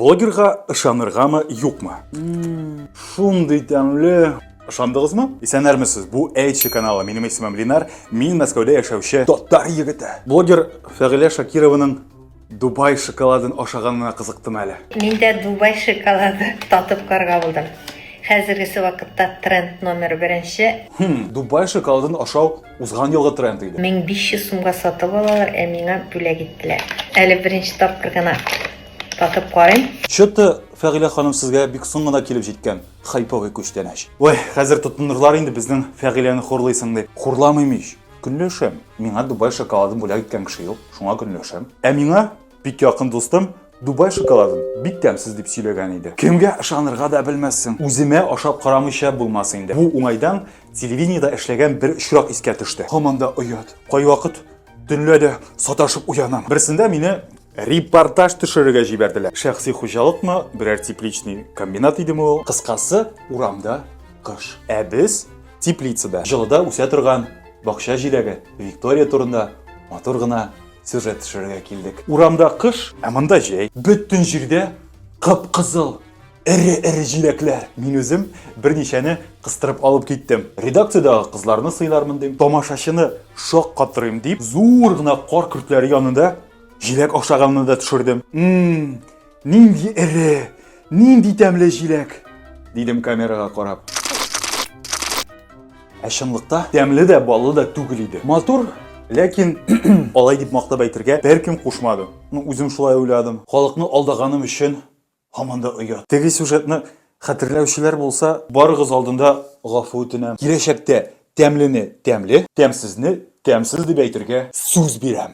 Блогерга ышаныргамы, юкмы? Шундый тәмле. Ышандыгызмы? Исәнәрмесез? Бу Эйчи каналы. Минем исемем Линар. Мин Мәскәүдә яшәүче татар егете. Блогер Фәгыйлә Шакированың Дубай шоколадын ашаганына кызыктым әле. Мин дә Дубай шоколады татып карга булдым. Хәзергесе вакытта тренд номер 1. Дубай шоколадын ашау узган елгы тренд иде. 1500 сумга сатып алалар, миңа бүләк иттеләр. Әле беренче тапкыр гына татып карыйм. Чөтті Фәгыйлә ханым сезгә бик соң гына килеп җиткән хайповый күчтәнәч. Ой, хәзер тотынырлар инде безнең Фәгыйләне хурлыйсың дип. Хурламыйм ич. Көнләшәм. Миңа Дубай шоколадын бүләк иткән кеше юк. Шуңа көнләшәм. Ә миңа бик якын дустым Дубай шоколадын бик тәмсез дип сөйләгән иде. Кемгә ышанырга да белмәссең. Үземә ашап карамыйча булмас инде. Бу уңайдан телевидениедә эшләгән бер очрак искә төште. Һаман да оят. Кайвакыт төнләдә саташып уянам. Берсендә мине репортаж төшерергә җибәрделәр. Шәхси хуҗалыкмы, берәр тепличный комбинат идеме ул? Кыскасы, урамда кыш. Ә без теплицада, җылыда үсә торган бакча җиләге Виктория турында матур гына сюжет төшерергә килдек. Урамда кыш, ә монда җәй. Бөтен җирдә кып-кызыл эре-эре җиләкләр. Мин үзем берничәне кыстырып алып киттем. Редакциядагы кызларны сыйлармын дим, тамашачыны шок катырыйм дип, зур гына кар көртләре янында җиләк ашаганны да төшердем. Нинди эре, нинди тәмле җиләк, дидем камерага карап. Ә чынлыкта тәмле дә, баллы да түгел иде. Матур, ләкин алай дип мактап әйтергә беркем кушмады. Үзем шулай уйладым. Халыкны алдаганым өчен һаман да оят. Теге сюжетны хәтерләүчеләр булса, барыгыз алдында гафу үтенәм. Киләчәктә тәмлене тәмле, тәмсезне тәмсез дип әйтергә сүз бирәм.